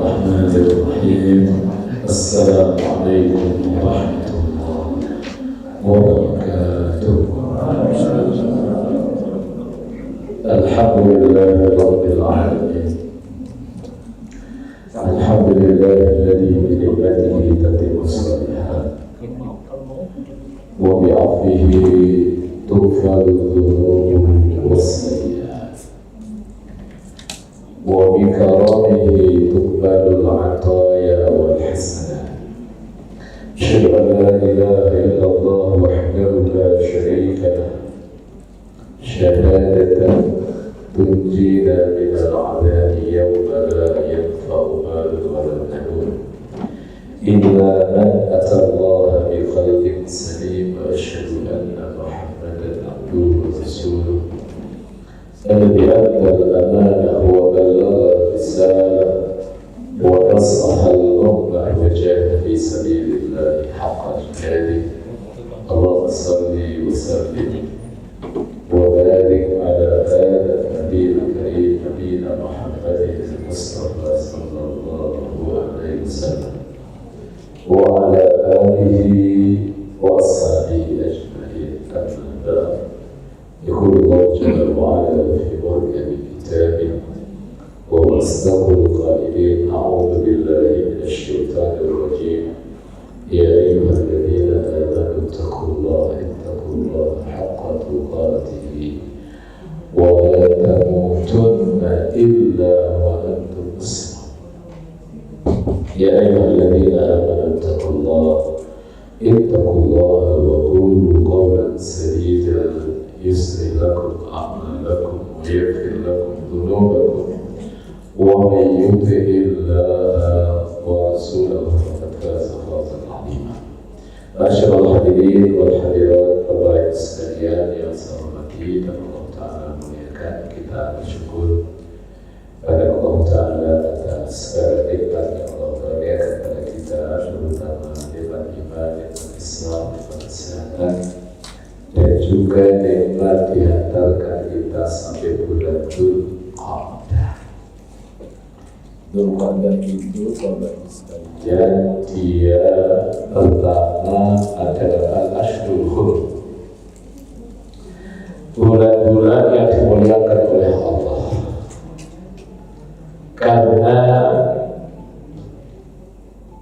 الرحمن الرحيم. السلام عليكم ورحمة الله وبركاته. الحمد لله رب العالمين. الحمد لله الذي بنعمته تتم الصالحات وبعفوه تغفر الذنوب والسيئات وبكرمه تقبل العطايا والحسنات. أشهد أن لا إله إلا الله وحده لا شريك له شهادة تنجينا من العذاب يوم لا ينفع مال ولا بنون إلا من أتى الله بقلب سليم. وأشهد أن محمدا عبده ورسوله الذي أدى الأمانة وبلغ الرسالة ونصح الأمة وجاهد في سبيل الله حق جهاده. اللهم صل وسلم وبارك على هذا النبي الكريم نبينا محمد المصطفى صلى الله عليه وسلم وعلى آله وأصحابه أجمعين. أما بعد، يقول الله جل وعلا في محكم كتابه وهو أصدق القائلين: أعوذ بالله من الشيطان الرجيم. يا أيها الذين آمنوا اتقوا الله حق تقاته ولا تموتن إلا وأنتم مسلمون. يا أيها الذين آمنوا اتقوا الله وقولوا قولا سديدا يصلح لكم أعمالكم ويغفر لكم ذنوبكم ومن يطع الله ورسوله فقد فاز فوزا عظيما. Masyaallah hadirin wal hadirat, Bapak sekalian yang saya hormati dan Allah Ta'ala muliakan, kita bersyukur pada Allah Ta'ala atas segala nikmat yang Allah berikan kepada kita, terutama nikmat iman, nikmat Islam, nikmat kesehatan, dan juga nikmat dihantarkan kita sampai bulan Dzulqa'dah. Dzulqa'dah itu Bapak sekalian, dia pertama adalah Al-Ashhurul Hurum, bulan-bulan yang dimuliakan oleh Allah. Karena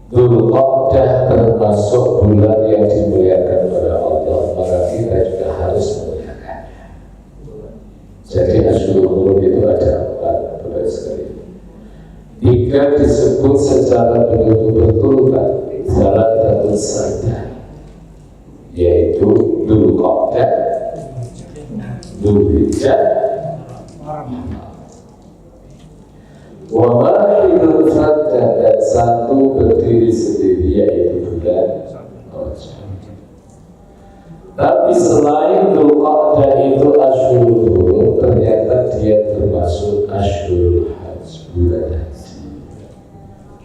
Dzulqa'dah termasuk bulan yang dimuliakan oleh Allah, maka kita juga harus memuliakannya. Jadi Ashhurul Hurum itu ada 4 bulan sekali. 3 disebut secara betul-betul salah satu saja, yaitu Dzulqa'dah, Dzulhijjah, wa wahidun saja, dan satu berdiri sendiri, yaitu bulan Rajab. Tapi selain Dzulqa'dah itu Ashhurul Hurum, ternyata dia termasuk Ashhurul Hajj, bulan haji.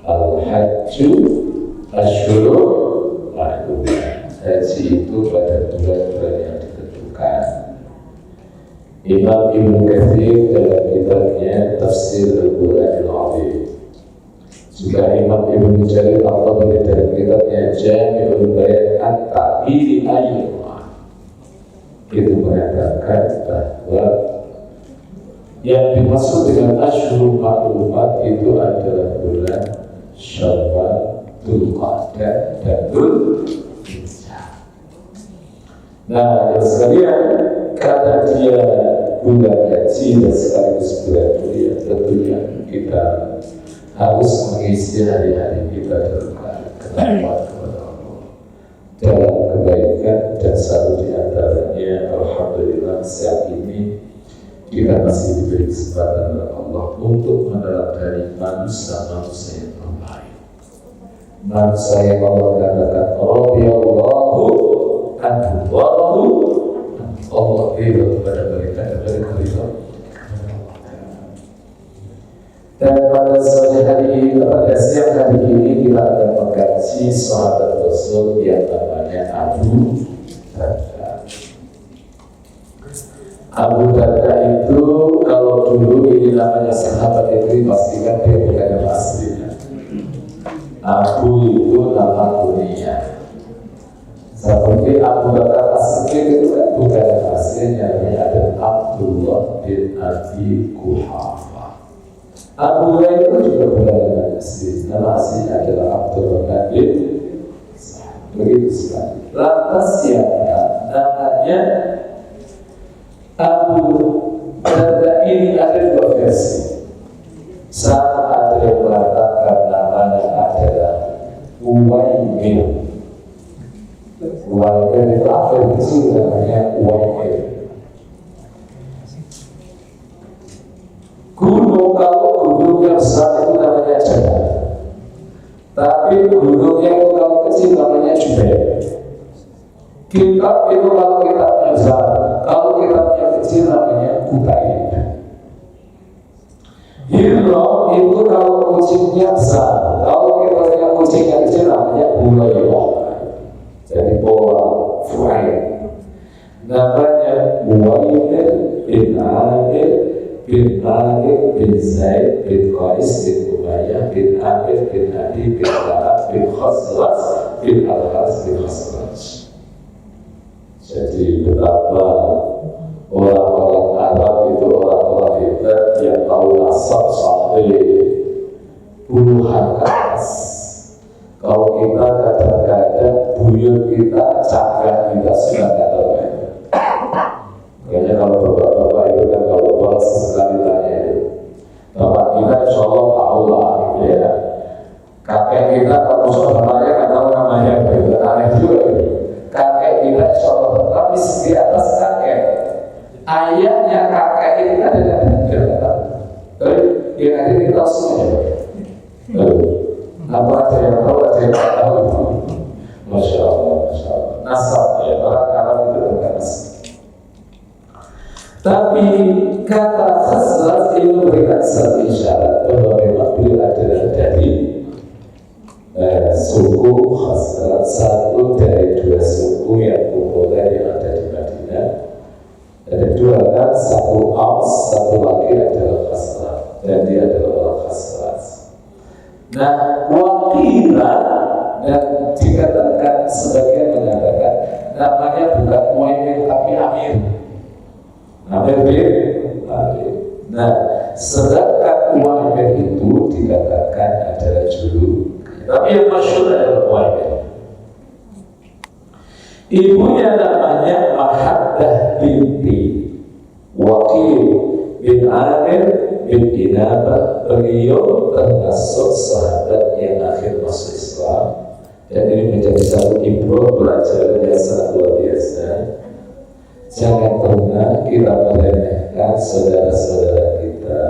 Al-Hajju Ashhurul Ma'lum. Haji itu pada bulan-bulan yang ditentukan. Imam Ibnu Katsir dalam kitabnya Tafsir Al-Qur'anil Azim, juga Imam Ibnu Jarir At-Tabari dalam kitabnya Jami'ul Bayan At-Ta'biri Ayyuha itu mengatakan bahwa yang dimaksud dengan Ashhurul Ma'lumat itu adalah bulan Syawal, Dzulqa'dah, dan Dzulhijjah. Nah, yang sekalian, karena dia bulan haji dan sekaligus bulan mulia, tentunya kita harus mengisi hari-hari kita dalam ketakwaan kepada Allah, dalam kebaikan, dan satu di antaranya, alhamdulillah saat ini kita masih diberi kesempatan oleh Allah untuk meneladani manusia-manusia yang terbaik. Manusia yang Allah katakan radhiyallahu anhu wa radu, Allah ridha kepada mereka dan mereka ridha. Dan pada sore hari ini, pada siang hari ini, kita akan mengkaji sahabat Rasul yang namanya Abu Darda. Abu Darda itu kalau dulu ini namanya sahabat itu pastikan dia bukan yang asli. Abu itu nama kuliah. Seperti Abu Bakar As-Siddiq itu kan bukan aslinya, ada Abdullah bin Abi Quhafa. Abu Hurairah itu juga bukan nama asli. Nama aslinya adalah Abdullah bin begitu sekali. Lantas siapa namanya Abu Darda ini ada dua versi. Sama ada yang mengatakan namanya adalah Uwaimir. Uwaimir itu apa itu namanya Uwaimir. Gunung, kalau gunung yang besar itu namanya Jabal, tapi gunung yang kalau kecil namanya Jubair. Kitab itu kalau kitabnya besar, kalau kitabnya kecil namanya Kutayib. Hiro itu kalau kucingnya besar, kalau kitabnya kucingnya kecil namanya Hulairah. Jadi pola Fuail. Namanya Uwaimir bin Amir bin Malik bin Zaid bin Qais bin Umayyah bin Amir bin Adi bin Ka'ab bin Khazraj bin Al-Harz bin Khazraj. Jadi betapa orang-orang Arab itu orang-orang hebat yang tahu nasab sampai puluhan ke atas. Kalau kita kadang-kadang buyut kita, cakap kita sudah tidak tahu. Kayaknya kalau bapak-bapak itu kan kalau bapak sesekali tanya itu, bapak kita insya Allah tahu lah gitu ya. Kakek kita kalau namanya kan tahu namanya, itu aneh juga gitu. Kakek kita insya Allah, tapi di atas kakek ayahnya kakek itu kan tidak tahu. Tapi yang ada kita tahu semuanya. Apa ada yang tahu, ada yang tidak tahu. Masya Allah, Masya Allah. Nasab ya, orang Arab itu bukan nasab. Tapi kata Khazraj itu memberikan satu isyarat bahwa memang beliau adalah dari suku Khazraj, satu dari dua suku yang populer yang ada di Madinah. Ada dua kan, satu Aus, satu lagi adalah Khazraj, dan dia adalah orang Khazraj. Nah, wakila dan dikatakan sebagian mengatakan namanya bukan Uwaimir tapi Amir. Amir bin Malik. Nah, sedangkan Uwaimir itu dikatakan adalah julukan. Tapi yang masyhur adalah Uwaimir. Ibunya namanya Mahabdah binti Waqil bin Amir bin Inabah. Beliau termasuk sahabat yang akhir masuk Islam, dan ini menjadi satu ibrah pelajaran yang sangat luar biasa. Jangan pernah kita meremehkan saudara-saudara kita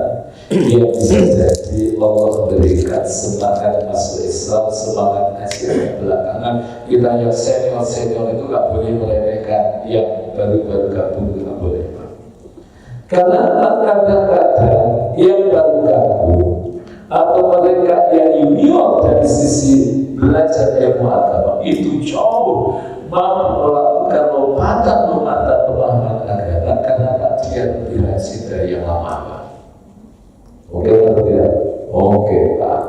yang bisa jadi Allah berikan semangat masuk Islam, semangat hasil belakangan. Kita yang senior itu nggak boleh meremehkan, yang baru-baru gabung nggak boleh. Karena kadang-kadang yang baru gabung atau mereka yang junior dari sisi belajar ilmu agama itu jauh mampu melakukan lompatan pemahaman agama karena dia lebih rajin dari yang lama. Oke atau tidak? Oke Pak.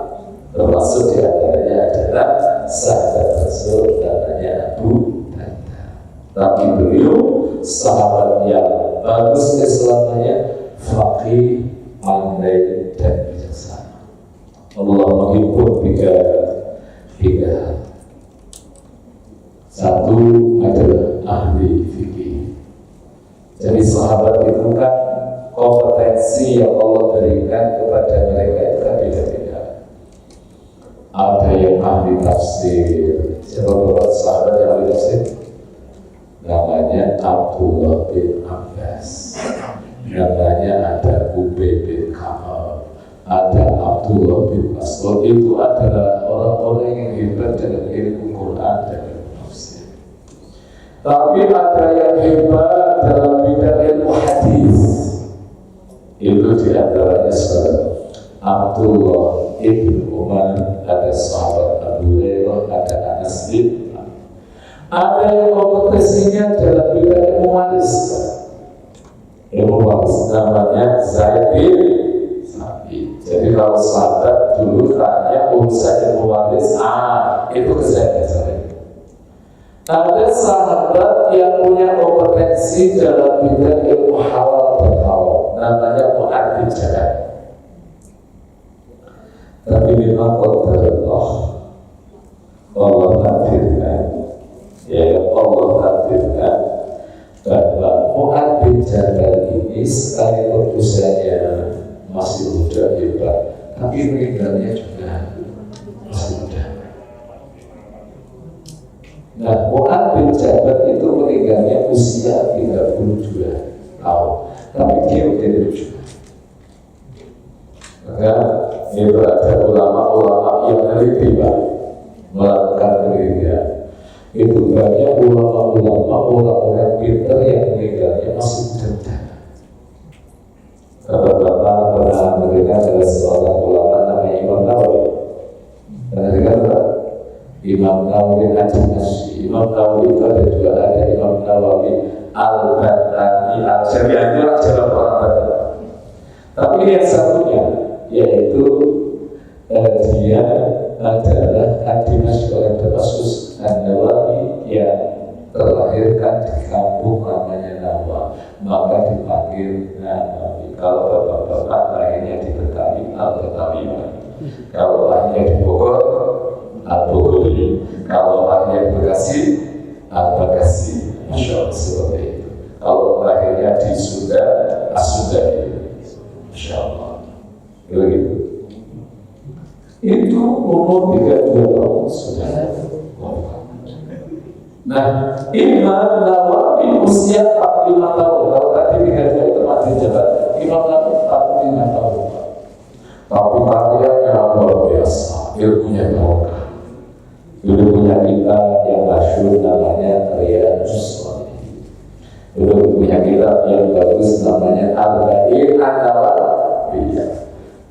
Termasuk diantaranya adalah sahabat Rasul namanya Abu Darda. Tapi beliau sahabat yang bagus Islamnya, faqih, pandai dan bijaksana. Allah menghibur tiga hal. Satu adalah ahli fikih. Jadi sahabat itu kan kompetensi yang Allah berikan kepada mereka itu kan beda-beda. Ada yang ahli tafsir. Siapa beberapa sahabat yang ahli tafsir? Namanya Abdullah bin Abbas. Namanya ada Ubay bin Ka'ab, ada Abdullah bin Mas'ud. Itu adalah orang-orang yang hebat dalam ilmu Quran dan ilmu tafsir. Tapi ada yang hebat dalam bidang ilmu hadis. Itu diantaranya sahabat Abdullah ibn Umar, ada sahabat Abu Hurairah, ada Anas bin. Ada yang kompetisinya dalam bidang ilmu waris. Ilmu waris namanya Zaid bin Sabit. Jadi Jadi kalau sahabat dulu tanya urusan waris, itu kesehatan saya. Ada sahabat yang punya kompetensi dalam bidang ilmu halal dan haram, namanya mu'adzib jalan. Tapi memang Allah takdirkan, Allah takdirkan bahwa mu'adzib jalan ini sekalipun usianya masih muda hebat, tapi meninggalnya juga masih muda. Nah, Mu'adzib bin Jabal itu meninggalnya usia 32 tahun, tapi dia menjadi juga. Maka ini berada ulama-ulama yang teliti melakukan penelitian. Itu banyak ulama-ulama, orang-orang pintar yang meninggalnya masih muda. Bapak-bapak pernah mendengar ada seorang ulama namanya Imam Nawawi. Pernah dengar tak? Imam Nawawi Al-Jannasi. Imam Nawawi itu ada dua, ada Imam Nawawi Al-Batani Al-Jami'ah, itu ajaran orang Batak. Tapi yang satunya yaitu dia adalah Ad-Dimashqi oleh Damaskus An-Nawawi yang terlahirkan di kampung namanya Nawa, maka dipanggil Nawawi. Kalau bapak-bapak lahirnya di Betawi, Al-Betawi. Kalau lahirnya di Bogor, Al-Bogori. Kalau lahirnya di Bekasi, Al-Bekasi. Masya Allah, seperti itu. Kalau lahirnya di Sunda, As-Sundari. Masya Allah. Begitu. Itu umur 32 tahun sudah wafat. Nah, Imam Nawawi usia 45 tahun. Kalau tadi 32 itu mati jabat, Imam Nawawi 45 tahun. Tapi karyanya luar biasa, ilmunya barokah. Dulu punya kitab yang masyhur namanya Riyadhus Shalihin. Dulu punya kitab yang bagus namanya Arba'in An-Nawawiyah.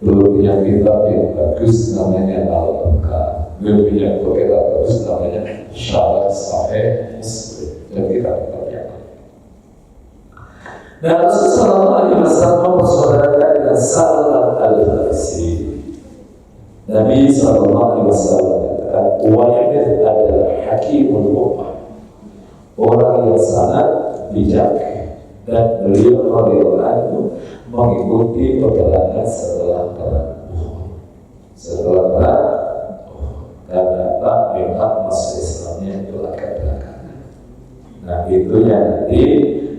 Dulu punya kitab yang bagus namanya Al-Baqarah. Dulu punya kitab bagus namanya Syarah Sahih Muslim. Dan kitab-kitab yang lain. Nah, Rasulullah SAW mempersaudarakan dengan Salman Al-Farisi. Nabi SAW mengatakan, Uwaimir adalah hakimul ummah, orang yang sangat bijak, dan beliau radhiyallahu anhu mengikuti peperangan setelah perang Uhud. Setelah perang Uhud, karena Pak memang masuk Islamnya itu agak belakangan. Nah, itu yang nanti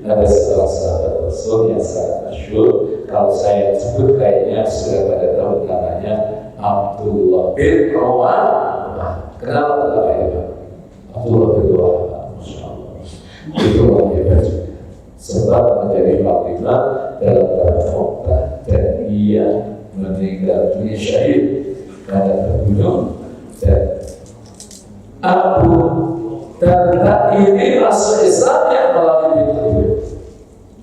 ada seorang sahabat Rasul yang sangat masyhur. Kalau saya sebut kayaknya sudah pada tahu namanya Abdullah bin Rawah. Kenapa ya Pak? Abdullah bin Rawah, Masya Allah. Itu orang hebat juga. Sebab menjadi panglima dalam perang Mu'tah dan ia meninggal dunia syahid karena terbunuh. Dan Abu Darda ini masuk Islam yang melalui pintu.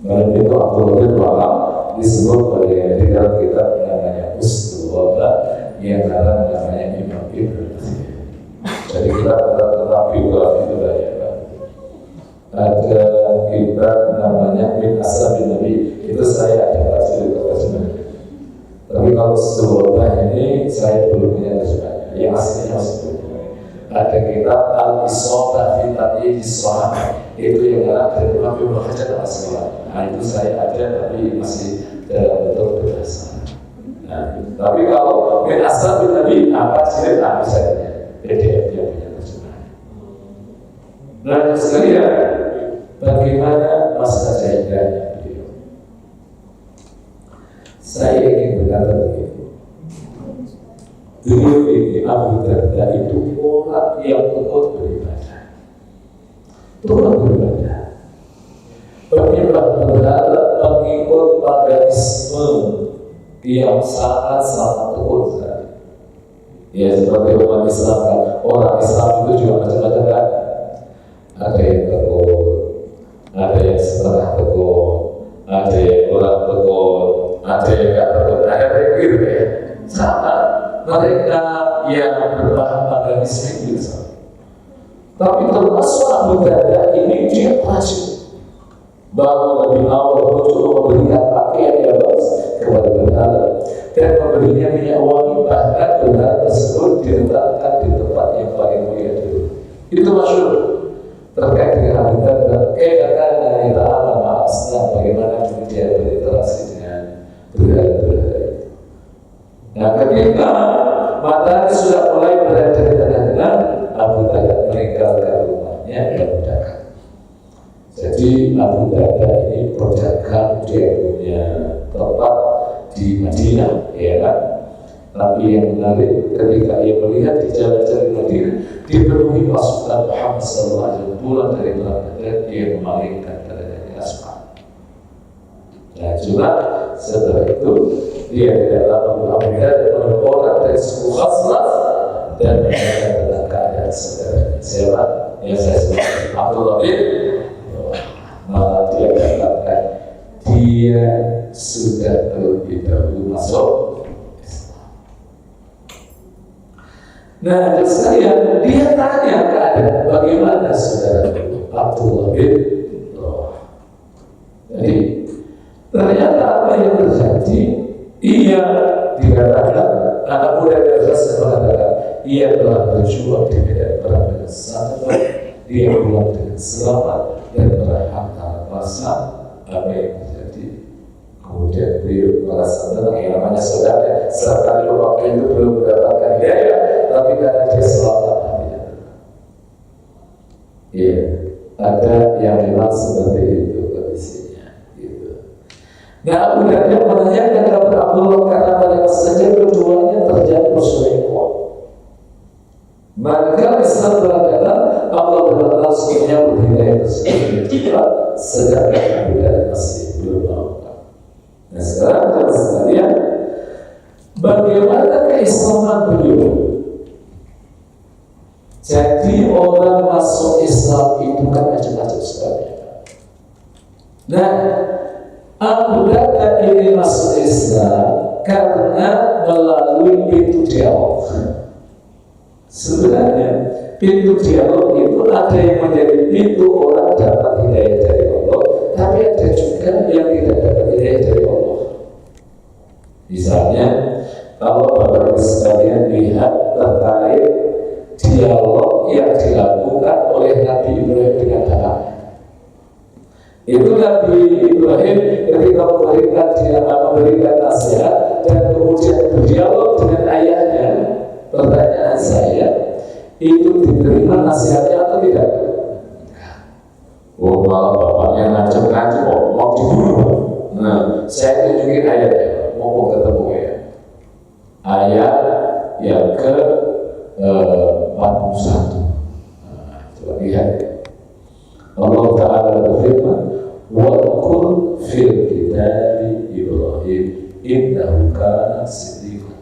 Melalui pintu Abdullah bin Rawah disebut oleh di dalam kitab namanya Usul Wabah yang dalam namanya Imam Ibn. Jadi kita tentang biografi itu banyak. Ada kitab namanya Min Asal bin Nabi, itu saya ada terjemahnya. Tapi kalau sebelumnya ini saya belum punya terjemahnya. Yang aslinya masih belum. Ada kitab Al-Isobah fi Taqyid As-Sahaba, itu yang dalam dari Imam Ibnu Hajar Al-Asqalani. Nah, itu saya ada tapi masih dalam bentuk bahasa. Nah, tapi kalau Min Asal bin Nabi apa cerita misalnya PDF yang punya terjemahan. Nah, sekalian, bagaimana masa jahiliyahnya beliau? Saya ingin berkata begitu. Dulu ini Abu Darda itu orang yang tekun beribadah. Tekun beribadah. Berharap mengikut paganisme yang sangat tekun sekali. Ya seperti umat Islam kan, orang Islam itu juga macam-macam kan. Ada yang tekun, ada yang setengah tekun, ada yang kurang tekun, ada yang tidak tekun, ada yang gitu ya. Sama mereka yang berbahan paganisme itu sama. Tapi termasuk Abu Darda ini dia rajin. Bahwa lebih awal untuk memberikan pakaian yang bagus kepada berhala dan memberinya minyak wangi, bahkan berhala tersebut diletakkan di tempat yang paling mulia dulu. Itu masyhur terkait dengan Abu Darda. Katakan kita alam asnaf, bagaimana dia berinteraksi dengan berhala-berhala itu. Nah, ketika matahari sudah mulai berada di tengah-tengah, Abu Darda meninggalkan rumahnya dan berdagang. Jadi Abu Darda ini berdagang, dia punya tempat di Madinah, ya kan? Tapi yang menarik ketika ia melihat di jalan-jalan Madinah dipenuhi pasukan Muhammad SAW pulang dari perang Badar, dia memalingkan keadaan Asma. Nah, juga setelah itu dia tidak lama mengambil orang dari suku Khazraj dan menanyakan tentang keadaan saudaranya. Siapa? Yang saya sebut Abdullah bin. Malah dia katakan dia sudah terlebih dahulu masuk Islam. Nah, saya dia tanya keadaan bagaimana saudara Abdullah bin. Jadi ternyata apa yang terjadi? Ia dikatakan anak muda dari Khazraj mengatakan ia telah berjuang di medan perang dengan sangat baik. Dia pulang dengan selamat dan berharap rasa apa yang terjadi. Kemudian beliau merasa tenang, yang namanya saudara. Serta waktu itu belum mendapatkan hidayah, tapi karena dia selamat hatinya. Iya, ada yang memang seperti itu kondisinya. Gitu. Nah, kemudian dia menanyakan kepada Abdullah karena pada saja keduanya terjadi perselingkuhan. Maka Islam berkata Allah berkata semuanya berhidayah tersebut juga sedangkan Abu Darda masih belum mau. Nah, sekarang kita sekalian, bagaimana keislaman beliau? Jadi orang masuk Islam itu kan macam-macam sekali. Nah, Abu Darda ini masuk Islam karena melalui pintu dialog. Sebenarnya pintu dialog itu ada yang menjadi pintu orang dapat hidayah dari Allah, tapi ada juga yang tidak dapat hidayah dari Allah. Misalnya, kalau Bapak Ibu sekalian lihat terkait dialog yang dilakukan oleh Nabi Ibrahim dengan anaknya. Itu Nabi Ibrahim ketika memberikan nasihat dan kemudian berdialog dengan ayahnya. Pertanyaan saya, itu diterima nasihatnya atau tidak? Oh, malah bapaknya ngancam-ngancam, mau dibunuh. Nah, saya tunjukin ayatnya, mau ketemu ya. Ayat yang ke 41. Nah, coba lihat ya. Allah Ta'ala berfirman, "Wa-qul fil kitabi Ibrahim innahu kana siddiqan."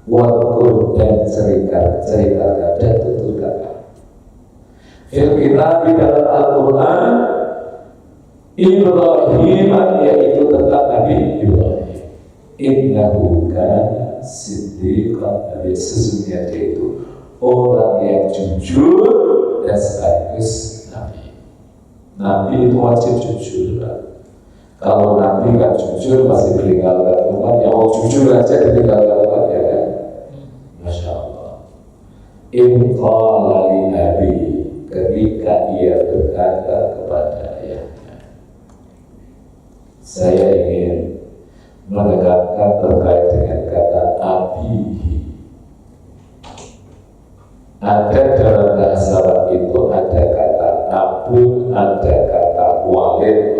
Wakur dan ceritakan dan tuturkan. Fil kitab di dalam Al-Quran Ibrahim, yaitu tentang Nabi Ibrahim. Innahu kana siddiqan nabiyya, sesungguhnya dia itu orang yang jujur dan sekaligus Nabi. Nabi itu wajib jujur. Kalau Nabi nggak jujur masih meninggalkan umat, ya mau jujur aja ditinggalkan umat ya kan? Masya Allah. In qala li abi, ketika ia berkata kepada ayahnya. Saya ingin menekankan terkait dengan kata abihi. Ada dalam bahasa Arab itu ada kata abu, ada kata walid.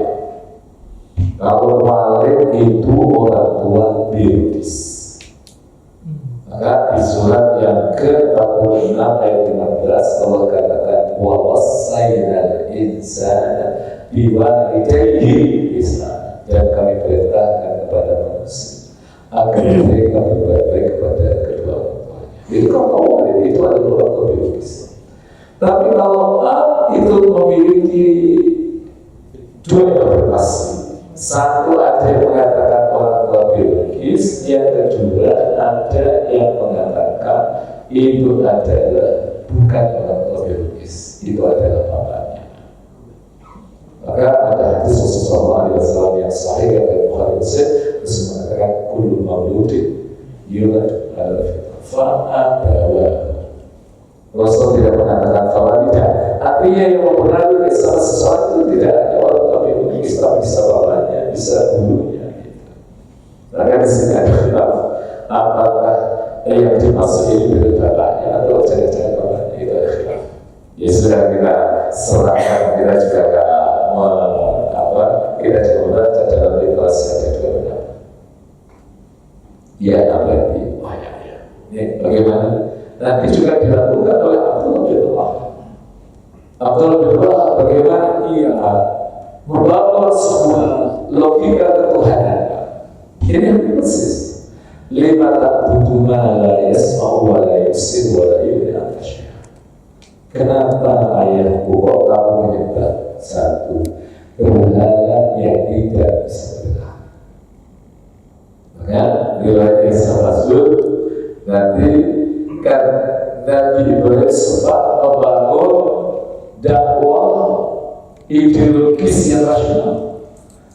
Kalau walid itu orang tua biologis. Maka di surat yang ke-46 ayat 15 Allah katakan wa wasainal insana biwalidayhi ihsana, dan kami perintahkan kepada manusia agar mereka berbuat baik kepada kedua orang tuanya. Jadi kalau walid itu adalah orang tua biologis. Tapi kalau itu memiliki dua interpretasi. Satu, ada yang mengatakan orang tua biologis, yang kedua ada yang mengatakan itu adalah bukan orang tua biologis, itu adalah bapaknya. Maka ada hadis Rasulullah SAW yang sahih dari Bukhari Muslim, Rasul mengatakan kullu mauludin yulad ala fitrah fa'abawa. Rasul tidak mengatakan fawalidah. Artinya yang mempengaruhi Islam seseorang itu tidak hanya orang tua biologis, Islam bisa bapaknya, bisa dulunya. Maka di sini ada khilaf apakah yang dimaksud ini dari bapaknya atau jangan-jangan bapaknya, itu ada khilaf. Ya sudah kita serahkan, kita juga kita juga membaca dalam literasi ada dua pendapat. Ya abadi, ya. Bagaimana? Nanti juga dilakukan oleh Abdullah bin Wahab. Abdullah bin Wahab bagaimana ia membawa semua logika ketuhanan. Ini yang persis. Lima ta'budu ma la yasma'u wa la yubsir wa la yughni anka syai'an. Kenapa ayahku kok kamu menyembah satu berhala yang tidak bisa bergerak? Maka riwayat yang maksud nanti kan Nabi Ibrahim sempat membangun dakwah ideologis yang rasional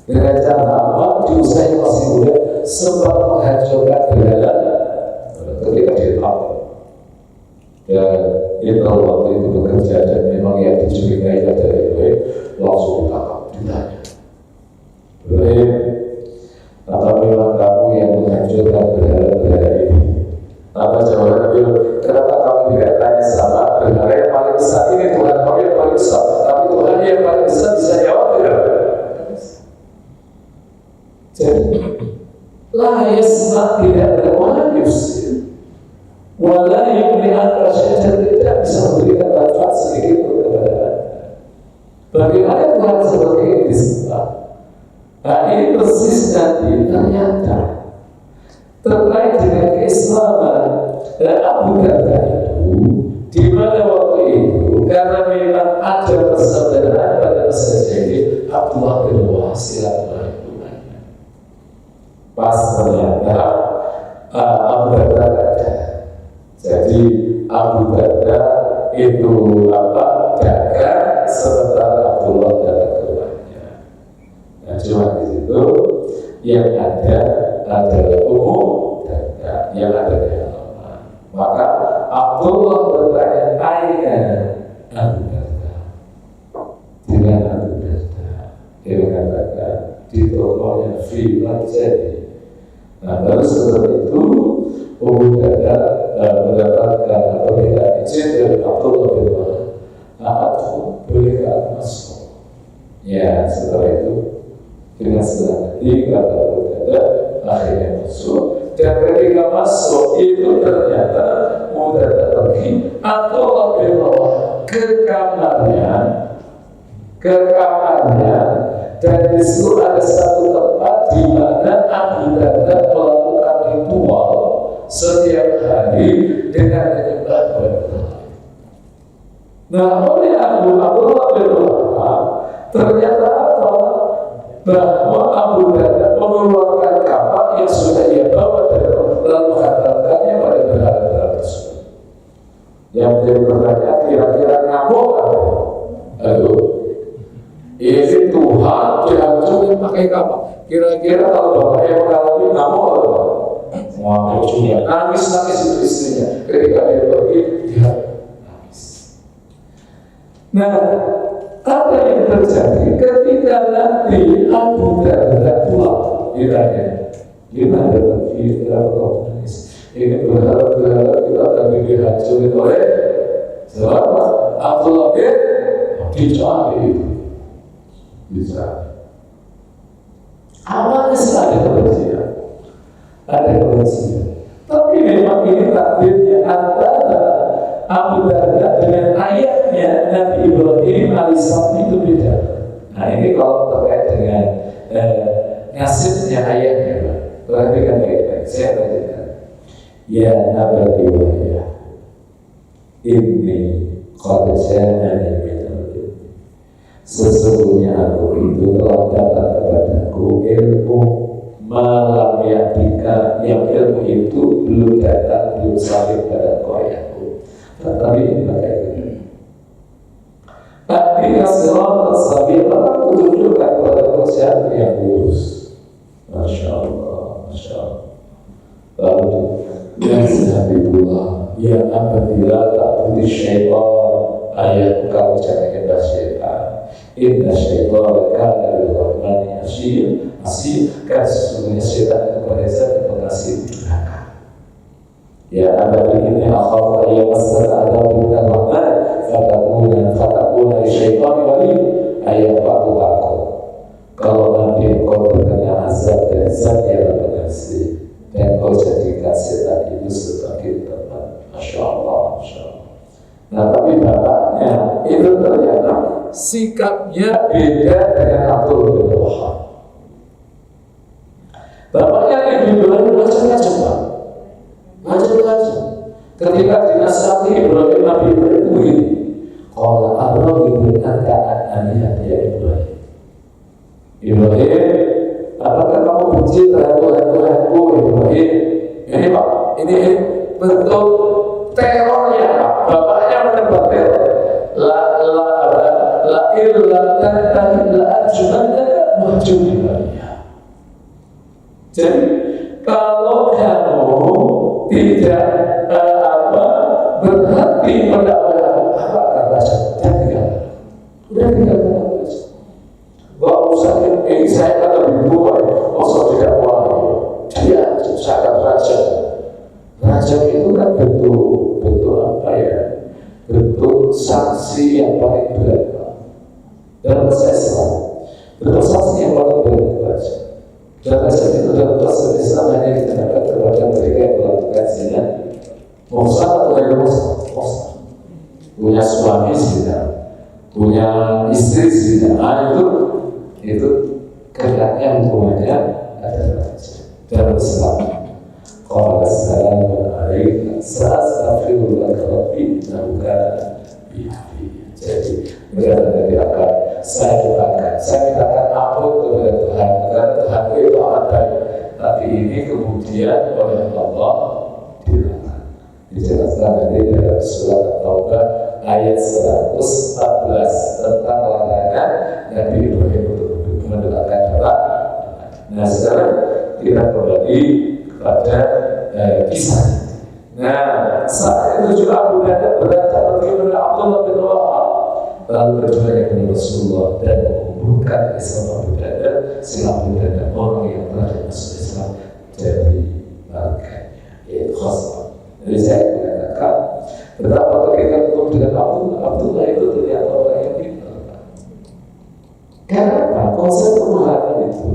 dengan cara apa? Di usia yang masih muda sempat menghancurkan berhala ketika dia tahu. Dan Ibn waktu itu bekerja dan memang yang dicurigai dari Ibrahim langsung ditangkap, ditanya, Ibrahim, apa memang kamu yang menghancurkan berhala ini? Apa jawaban Nabi? Kenapa kamu tidak tanya sama berhala yang paling besar? Ini Tuhan kamu yang paling besar, tapi Tuhan yang paling besar bisa jawab tidak? Jadi la yasma' tidak ada wala yusir wala yughni anka syai'an, tidak bisa memberikan manfaat sedikit pun kepada Anda. Bagaimana Tuhan seperti ini disembah? Nah ini persis nanti ternyata terkait dengan keislaman dan Abu Darda itu, di mana waktu itu karena memang ada persaudaraan pada masa jahiliyah, Abdullah bin Wahab silaturahmi pas ternyata Abu Darda ada. Jadi Abu Darda itu dagang sementara Abdullah datang ke rumahnya. Nah cuma di situ yang ada adalah umum dagang, yang ada di halaman. Maka Abdullah bertanya, aina Abu Darda? Dengan Abu Darda dia mengatakan di tokonya filan jadi. Nah baru setelah itu Abu Darda mendapatkan perbedaan izin dari Abdullah bin Wahab. Aku bolehkah masuk? Ya setelah itu dengan senang hati kata Abu Darda akhirnya masuk. Dan ketika masuk itu ternyata Abu Darda pergi Abdullah bin Wahab ke kamarnya. Dan di situ ada satu tempat di mana Abu Darda melakukan ritual setiap hari dengan menyembah berhala. Nah, oleh Abdullah bin Wahab ternyata apa? Bahwa Abu Darda mengeluarkan kapak yang sudah ia bawa dari lalu menghantarkannya pada berhala tersebut. Yang menjadi pertanyaan, kira-kira ngamuk apa? Aduh. Ini Tuhan dihancurkan pakai kapak. Kira-kira kalau bapak yang mengalami ngamuk apa? Ngamuk juga. Nangis itu istrinya. Ketika dia pergi, dia nangis. Nah, apa yang terjadi ketika nanti Abu Darda pulang? Ditanya, gimana tapi kau nangis? Ini berharap kita tadi dihancurin oleh siapa? Abdullah bin dicari itu. Bisa. Awalnya sih ada kebencian. Tapi memang ini takdirnya antara Abu Darda dengan ayahnya Nabi Ibrahim alaihissalam itu beda. Nah ini kalau terkait dengan nasibnya ayahnya, perhatikan baik-baik. Saya bacakan. Ya Nabi Ibrahim, ini qad ja'ani sesungguhnya aku itu telah datang kepadaku ilmu malam yang ilmu itu belum datang, belum sampai pada ayahku. Tetapi ini pakai ini. Tapi kasihan tersabi, aku kutunjukkan kepada pekerjaan yang lurus. Masya Allah, Masya Allah. Lalu yang Habibullah, yang apabila tak putih syaitan, ayat kamu jangan kena syaitan. Inna syaitan kana lirrahmani asyir. Kan sesungguhnya syaitan kepada zat pengasih durhaka. Ya abadi ini akhaf ayat masalah ada bukan rahman fatakuna syaitan wali ayat aku. Kalau nanti engkau terkena azab dari zat yang pengasih dan kau jadikan setan itu sebagai teman. Masya Allah, Masya Allah. Nah tapi bapaknya itu ternyata sikapnya beda dengan Abdul bin Wahab. Bapaknya Ibrahim macam-macam, macam-macam. Ketika dinasihati Ibrahim, Nabi Ibrahim begini, kalau Allah diberikan keadaan ya Ibrahim. Ibrahim, apakah kamu benci terhadap Tuhanku Ibrahim? Ini Pak, ini bentuk terornya Pak. Bapaknya menembak teror. La jadi kalau kamu tidak berhenti mendakwah apa kata saya udah tinggal gak usah saya kata dibuat usah tidak wahyu dia sangat raja itu kan bentuk apa ya, bentuk sanksi yang paling berat dalam bahasa Islam, bentuk sanksi yang paling berat. Dalam bahasa itu dalam bahasa Islam hanya dikenakan kepada mereka yang melakukan zina, muhsan atau tidak muhsan, punya suami zina, punya istri zina, itu kenanya hukumannya adalah dalam Islam. Qala assalamu alaikum sa'astaghfirullah rabbi innahu kana bi hafiz. Jadi berada di akal saya mintakan ampun kepada Tuhan karena Tuhan itu ada, tapi ini kemudian oleh Allah dilarang. Dijelaskan tadi dalam surat At-Taubah ayat 114 tentang larangan Nabi Ibrahim untuk mendoakan doa. Nah sekarang kita kembali kepada kisah. Nah saat itu juga Abu Dhani berada bagaimana Abdullah bin Wahab lalu berjumpa dengan Rasulullah dan mengumpulkan Islam Abu Dhani sehingga Abu Dhani orang yang telah masuk Islam dari marganya yaitu Khazraj. Jadi saya mengatakan betapa ketika ketemu dengan Abdullah itu ternyata orang yang pintar. Karena konsep perubahan itu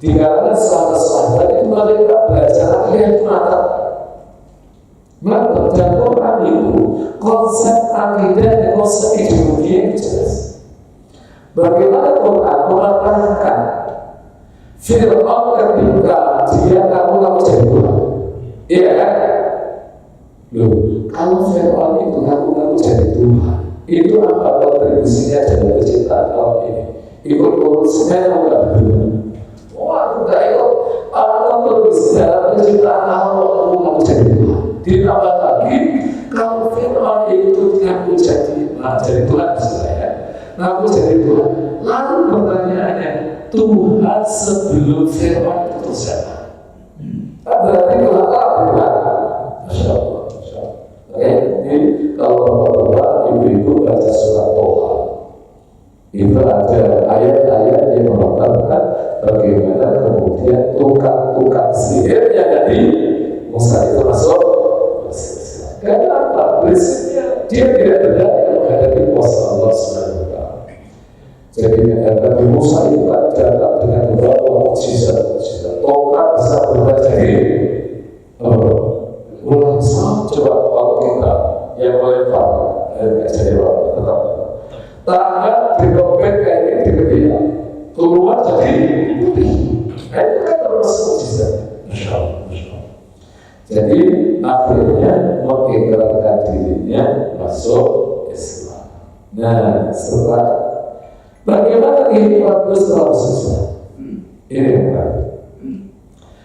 di kalangan sahabat-sahabat itu mereka belajar akidah matang. Dan Quran itu konsep akidah dan konsep ideologi yang jelas. Bagaimana Quran mengatakan Fir'aun ketika dia kamu jadi Tuhan, iya kan? Loh, kalau Fir'aun itu ngaku jadi Tuhan, itu apa kontribusinya dalam penciptaan alam ini? Ikut urusnya atau enggak? Wah, enggak ikut. Kontribusi dalam penciptaan alam ngaku jadi Tuhan. Ditambah lagi, kalau Fir'aun itu ngaku jadi Tuhan saya, ngaku jadi Tuhan. Lalu pertanyaannya, Tuhan sebelum Fir'aun itu siapa? Berarti Tuhan apa? Masya Allah. Jadi kalau bapak-bapak, ibu-ibu baca surat Toha, itu ada ayat-ayat yang mengatakan bagaimana kemudian tukang sihir yang dari Musa itu masuk. Kenapa? Prinsipnya dia tidak berdaya menghadapi kuasa Allah SWT. Jadi Nabi Musa itu kan datang dengan beberapa mukjizat. Tongkat bisa berubah jadi ulang sama. Coba kalau kita yang melempar nggak jadi apa, tetap tangan dirobek kayak ini dikebiak keluar jadi putih. Nah itu kan termasuk mukjizat. Masya Allah. Jadi akhirnya mengikrarkan dirinya masuk Islam. Nah setelah bagaimana kehidupan setelah Islam? Ini bukan.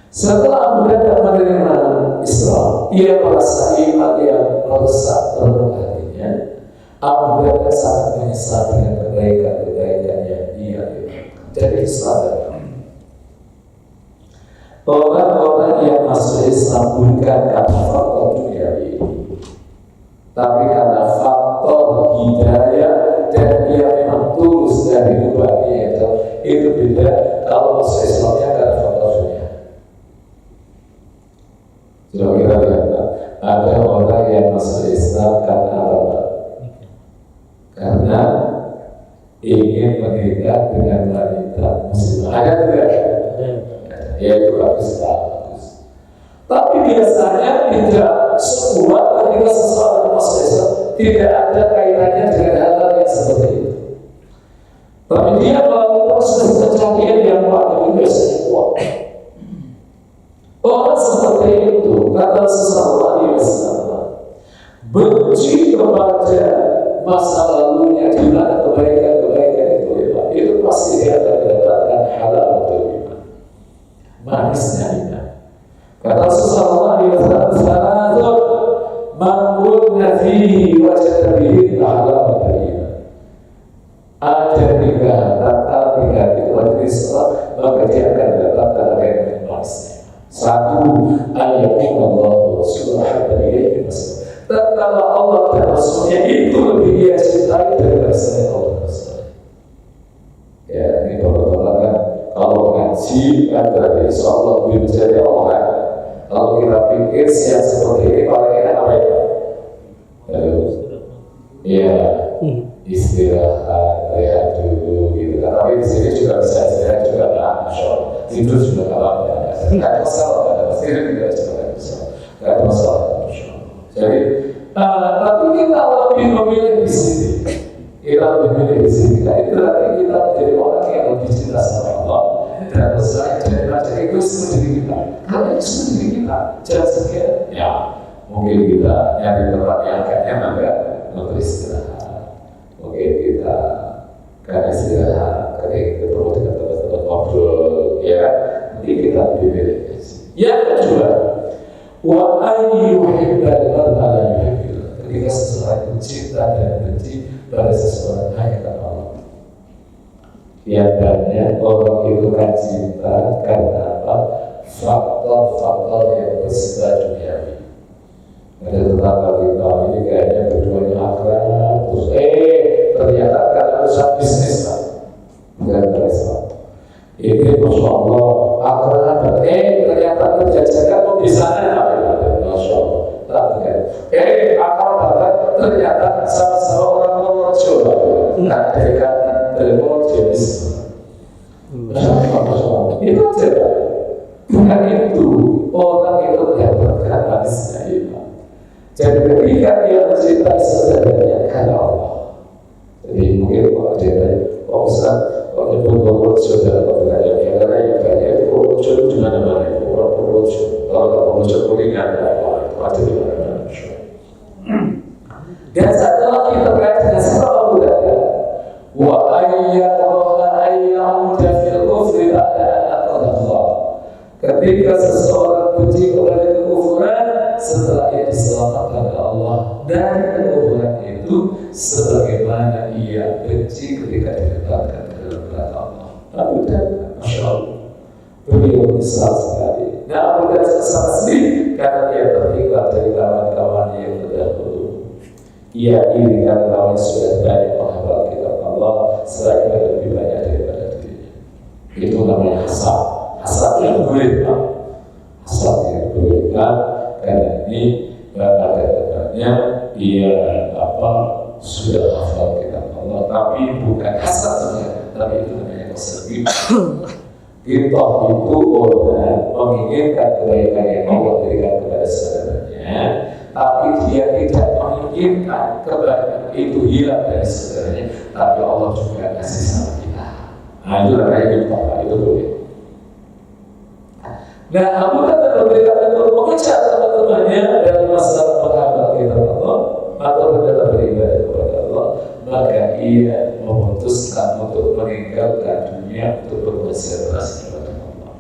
Setelah Abu Dhani menerima Islam, ia merasa iman yang meresap dalam hatinya. Abu Dhani sangat menyesal dengan kebaikan yang Jadi sadar orang-orang yang masuk Islam bukan karena faktor duniawi, tapi karena faktor hidayah dan dia memang tulus dari lubangnya itu beda. Kalau masuk Islamnya karena faktor dunia. Coba kita lihat, ada orang yang masuk Islam karena apa? Karena ingin menikah dengan wanita muslimah. Ada tidak? Ya itu bagus. Tapi biasanya tidak semua ketika seseorang masuk Islam tidak ada kaitannya dengan hal-hal yang seperti itu. Tapi dia melalui proses pencarian yang paling biasanya kuat. Orang seperti itu kata seseorang di Islam benci kepada masa lalunya di mana kebaikan-kebaikan itu pasti dia akan mendapatkan halal untuk iman. Manisnya iman. Kata seseorang di Islam mangkul nafihi wajah bihi halal untuk iman. Ada tiga itu majelis maka dia akan mendapatkan apa yang manisnya. Satu, ayatnya Allah Subhanahu wa taala. Tatkala Allah dan Rasulnya itu lebih dia cintai daripada selain Allah Rasul. Ya, ini kalau kan kalau ngaji kan berarti insyaAllah lebih menjadi Allah. Kalau kita pikir yang seperti ini paling enak apa ya? Ya, istirahat, rehat dulu gitu kan. Tapi di sini juga bisa istirahat juga kan, Masya Allah. Tidur juga kalau tidak ada masalah, tidur tidak ada masalah. Jadi, tapi kita lebih memilih di sini. Kita berarti kita menjadi orang yang lebih cinta sama Allah dan bersaing daripada egoisme diri kita. Karena egoisme diri kita, jangan sekian. Ya, mungkin kita nyari tempat yang agak enak untuk istirahat. Mungkin kita karena istirahat, ketika kita bertemu dengan teman-teman ngobrol, ya, nanti kita pilih. Yang kedua, wa ayyuhibbal mar'a la yuhibbu. Ketika seseorang cinta dan benci pada seseorang hanya karena Allah. Biasanya orang itu kan cinta karena apa? Faktor-faktor yang bersifat duniawi. Ada tetangga kita ini kayaknya berduanya akrab, terus ternyata karena usaha bisnis lah, bukan Islam. Ini Masya Allah akrab, ternyata kerja-kerja kok di sana Masya Allah. Akal banget ternyata sama-sama orang Purworejo. Nah, dari kata telepon jenis Masya Allah. Itu aja. Bukan itu orang itu mendapatkan manisnya iman. Jadi ketika dia mencintai saudaranya karena Allah. Jadi mungkin kalau dia tanya, Ustaz, kalau nyebut Purworejo dalam pertanyaan karena yang banyak Purworejo itu di mana-mana. Orang Purworejo, kalau Purworejo kuningan, ada di mana-mana. Dan satu lagi terkait dengan sebab budaya, wa ayyaraha ayyamuda fil kufri ba'da Allah. Ketika seseorang benci kepada kekufuran setelah ia diselamatkan oleh Allah dari kekufuran itu, sebagaimana ia benci ketika didapatkan ke dalam neraka Allah. Abu Dan, Masya Allah, beliau besar sekali. Nah, Abu Dan sangat sedih karena dia tertinggal dari kawan-kawannya yang terdahulu. Ia iri karena kawan sudah banyak menghafal kitab Allah, selain lebih banyak daripada dirinya. Itu namanya hasad. Hasad yang boleh, hasad yang boleh karena ini pada tempatnya ia sudah hafal kitab Allah, tapi bukan hasadnya, tapi itu namanya kesergian. Kita itu orang menginginkan kebaikan yang Allah berikan kepada saudaranya, tapi dia tidak menginginkan kebaikan itu hilang dari saudaranya, tapi Allah juga kasih sama kita. Nah, itu namanya kita, itu boleh. Nah, Abu Bakar memberikan untuk mengejar teman-temannya dalam masalah menghambat kita Allah atau dalam beribadah kepada Allah, maka ia memutuskan untuk meninggalkan dunia untuk berkonsentrasi kepada Allah.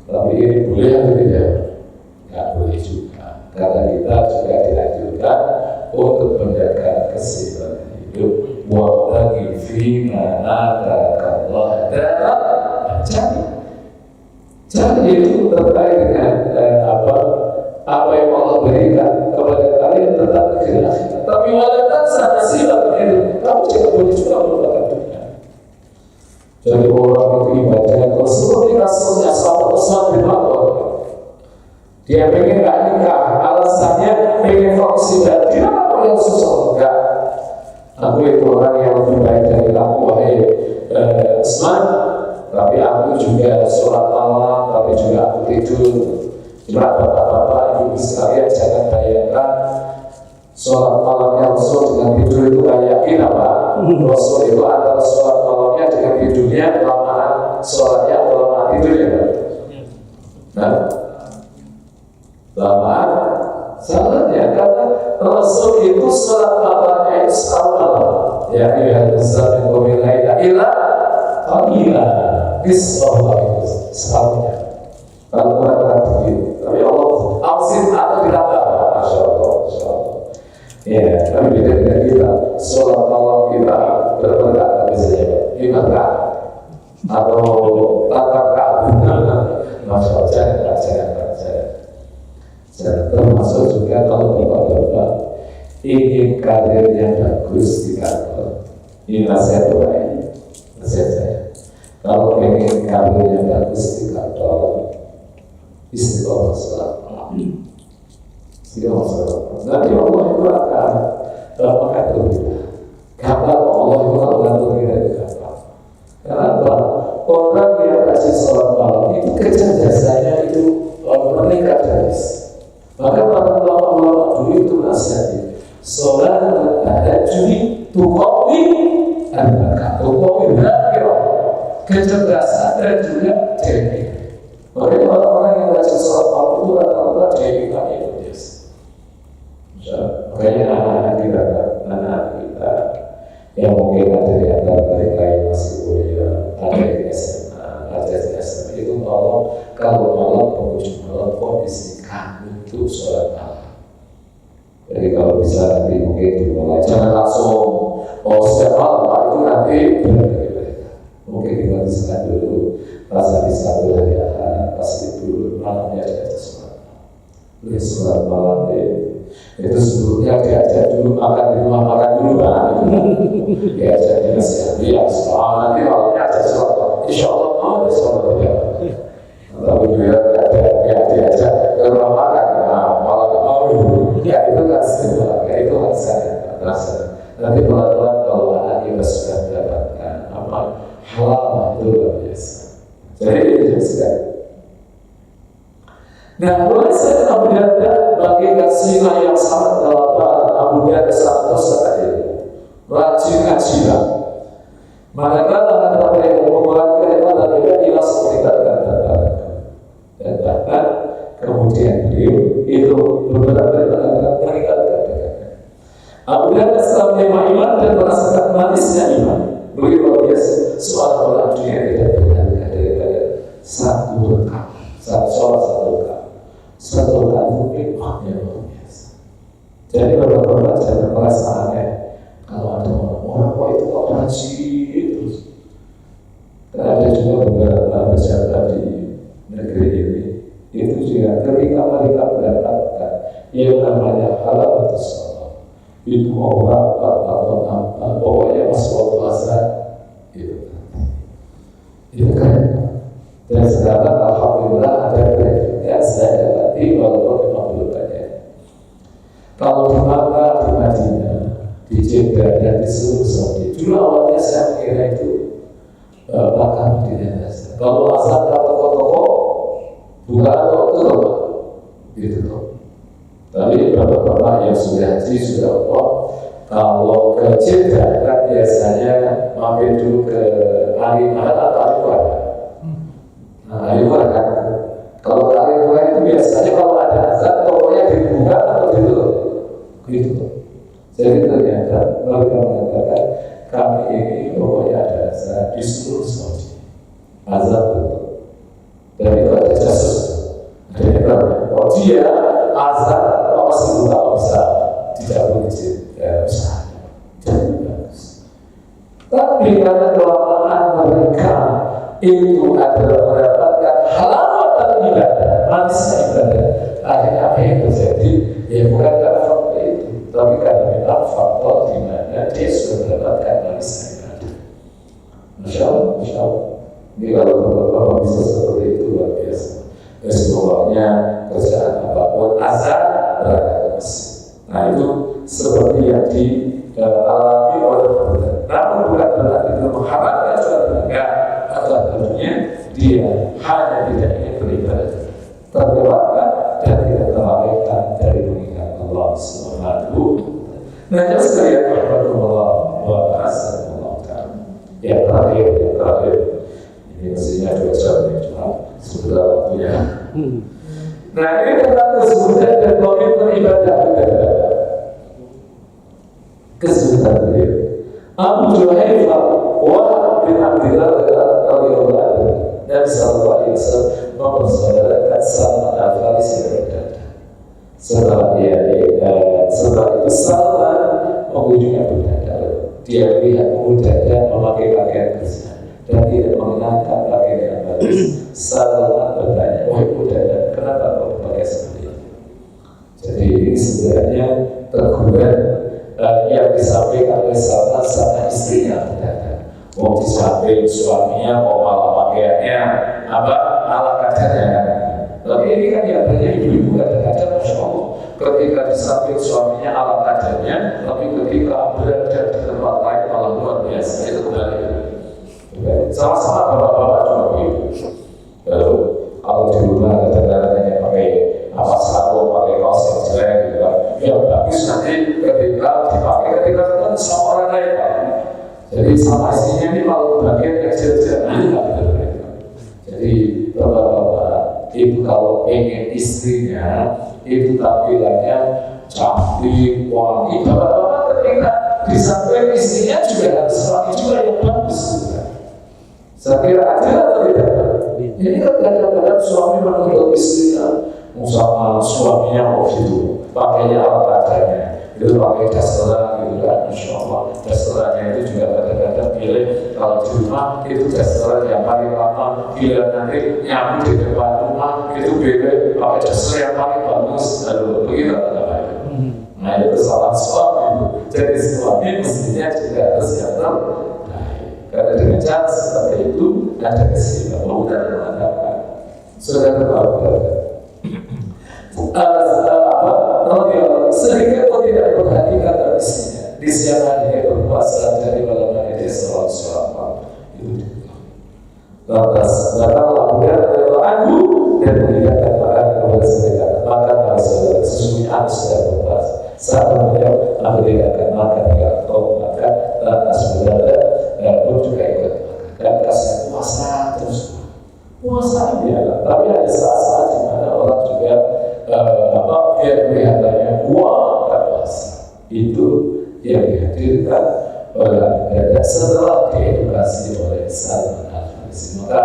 Tapi ini boleh atau tidak? Tidak boleh juga. Karena kita juga dianjurkan untuk menjaga keseimbangan hidup Wabagi fima ataka Allah cari itu terkait dengan apa yang Allah berikan kepada kalian tentang negeri akhirat. Tapi walaupun sana silat itu, kamu tidak boleh juga melupakan dunia. Jadi orang itu ibadah seperti kasusnya sahabat Utsman bin Affan. Dia pengen gak nikah, alasannya pengen fokus ibadah. Dia apa yang susah? Enggak. Aku itu orang yang lebih baik dari kamu, wahai Utsman. Tapi aku juga sholat malam, tapi juga aku tidur. Cuma bapak-bapak, ibu sekalian jangan bayangkan sholat malamnya Rasul dengan tidur itu kayak yakin apa? Rasul itu antara sholat malamnya dengan tidurnya lamaan sholatnya atau lamaan tidurnya kan? Nah, lamaan sholatnya karena Rasul itu sholat malamnya itu setahun malam. Ya, ya, Zamin Qomilailah ilah Qamilah Bismillah setahunnya. Kalau kurang begitu, tapi Allah ausin atau ditambah, masya Allah. Ya, tapi beda dengan kita. Sholat malam kita berapa misalnya 5 rakaat atau 8 rakaat. Masya Allah, jangan. Termasuk juga kalau bapak-bapak ingin karir yang bagus di kantor. Ini nasihat saya. Kalau ingin karir yang bagus di kantor, istiqomah sholat malam. Nanti Allah itu akan berbeda. Kapan Allah itu akan berbeda dengan Kenapa? Orang yang kasih sholat malam itu kecerdasannya itu meningkat terus. Maka para ulama dulu itu nasihatnya sholat tahajud tuqawi al-bakat, tuqawi al-bakat, kecerdasan dan juga teknik. Makanya orang-orang yang baca sholat malam itu rata-rata tekniknya itu biasa. Makanya anak-anak kita yang mungkin ada di antara mereka yang masih kuliah, ada yang SMA, ada yang SMA itu kalau malam penghujung malam kondisi kamu itu sholat malam. Jadi kalau bisa nanti mungkin dimulai jangan langsung setiap malam itu nanti benar-benar mungkin dihabiskan dulu pas habis satu hari ahad, pas libur malamnya ada sholat malam. Sholat malam itu sebelumnya diajak dulu makan di rumah makan dulu kan? Diajak dinasihati ya nanti malamnya ada sholat malam. Insya Allah mau ada sholat malam. Tapi dia diajak ke rumah makan, malah nggak mau dulu. Ya itu kan sebenarnya, ya itu kan saya rasa. Nanti pelan-pelan kalau anak kita sudah mendapatkan halal itu luar biasa. Jadi itu sekali. Nah, boleh saya Abu Darda bagi kasihlah yang sangat dalam Abu Darda sangat dosa tadi. Rajin kajilah. Manakala antara yang mengulangi kalimat dan ialah seperti kata-kata. Dan bahkan kemudian beliau itu beberapa kata-kata meninggalkan. Abu Darda setelah menerima iman dan merasakan manisnya iman. Beliau luar biasa. Seorang orang dunia tidak benar daripada satu rakaat, sholat satu rakaat. Satu rakaat itu nikmatnya luar biasa. Jadi beberapa jangan merasa aneh kalau ada orang kok itu kok rajin terus. Ada juga beberapa pejabat di negeri ini itu juga ketika mereka mendapatkan yang namanya halal atau sholat itu orang atau apa pokoknya masuk waktu asar itu kan. Dan sekarang alhamdulillah ada yang saya dapati walaupun memang belum banyak. Kalau di Makkah, di Madinah, di Jeddah dan di seluruh Saudi, dulu awalnya saya kira itu Makkah Madinah saja. Kalau asal toko-toko bukan toko gitu. Tapi bapak-bapak yang sudah haji sudah kalau ke Jeddah kan biasanya mampir dulu ke Al-Imah atau Al-Quran. Al-Quran kan. Kalau Al-Quran itu biasanya kalau ada azan tokonya dibuka atau ditutup. Gitu. Jadi ternyata mereka mengatakan kami ini pokoknya ada azan di seluruh Saudi. Azan tutup. Dan itu ada jasus. Ada yang tahu. Dia azan masih buka bisa tidak berizin usahanya. Jadi bagus. Tapi karena kelamaan mereka itu adalah mendapatkan halaman ibadah, manisnya ibadah. Akhirnya apa yang terjadi? Ya bukan karena faktor itu, tapi karena memang faktor di mana dia sudah mendapatkan manisnya ibadah. Masya Allah, Masya Allah. Ini kalau bapak bisa seperti itu luar biasa. Semuanya kerjaan apapun asal berangkat ke masjid. Nah itu seperti yang dialami oleh Buddha. Namun bukan berarti itu mengharapkan suatu enggak, atau tentunya dia hanya tidak ingin beribadah terlewatkan dan tidak terlalaikan dari mengingat Allah Subhanahu. Nah yang sekalian Allah wa ta'ala. Yang terakhir ini mestinya 2 jam ya, cuma sebentar waktunya. Nah ini tentang kesulitan dan komitmen ibadah kesulitan beliau. Abu Juhaifah Wahab bin Abdillah radhiyallahu anhu dan sallallahu alaihi wasallam mempersaudarakan Salman Al-Farisi berkata, setelah itu Salman mengunjungi Abu Darda. Dia lihat Abu Darda memakai pakaian kerja dan tidak mengenakan pakaian yang bagus. Salman bertanya, wahai Abu Darda, kenapa kau pakai seperti itu? Jadi ini sebenarnya teguran yang disampaikan oleh Salman sama istrinya Abu Darda. Mau disampaikan suaminya, mau malah pakaiannya ala kadarnya kan. Tapi ini kan yang banyak ibu-ibu kadang-kadang Masya Allah, ketika disampaikan suaminya ala kadarnya, tapi ketika berada di tempat lain malah luar biasa. Itu kembali. Sama-sama bapak-bapak juga begitu. Lalu kalau di rumah kadang-kadang hanya pakai sarung, pakai kaos yang jelek gitu kan. Ya bagus nanti ketika dipakai ketika ketemu sama orang lain Pak. Jadi sama istrinya ini kalau bagian yang jelek-jelek nggak benar. Jadi bapak-bapak itu kalau pengen istrinya itu tampilannya cantik, wangi, bapak-bapak ketika disampaikan istrinya juga harus wangi juga yang bagus. Saya kira adil atau tidak? Ini kan kadang-kadang suami menuntut istrinya, sama suaminya mau gitu, pakainya ala kadarnya, itu pakai dasaran gitu kan, Masya Allah. Dasarannya itu juga kadang-kadang pilih kalau di rumah itu dasaran yang paling lama, bila nanti nyamuk di depan rumah itu pilih pakai dasaran yang paling bagus, lalu begitu atau apa? Nah itu kesalahan suami itu. Jadi suami mestinya juga harus yang terbaik. Karena dengan cara seperti itu ada keseimbangan dan mengatakan sudah terbaik. Sehingga kau tidak perhatikan isinya. Di siang hari dia berpuasa, dari malam hari dia sholat. Itu lantas datanglah Abu Darda aku dan meninggalkan makanan kepada mereka. Makan saudara, sesungguhnya aku sedang berpuasa. Saat menjawab, aku tidak akan makan hingga kau makan. Lantas Abu Darda pun juga ikut makan. Dan kasih puasa terus. Puasa dia, tapi ada saat-saat di mana orang juga dia kelihatannya tak puasa. Itu yang dihadirkan oleh Darda setelah diedukasi oleh Salman Al-Farisi. Maka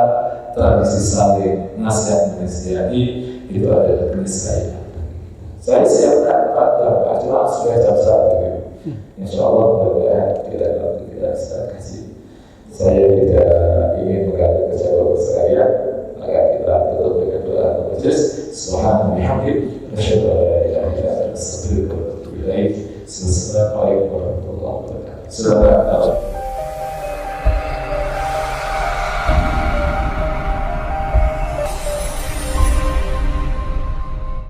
tradisi saling nasihat menasihati itu adalah keniscayaan. Saya siapkan pada acara sudah jam 1. Insya Allah kita bisa kasih. Saya tidak ingin mengganggu kerja bapak sekalian, maka kita tutup dengan doa majelis. Subhanallah bihamdihi, asyhadu an la ilaha illa anta, astaghfiruka wa atubu ilaik. Assalamualaikum warahmatullahi wabarakatuh.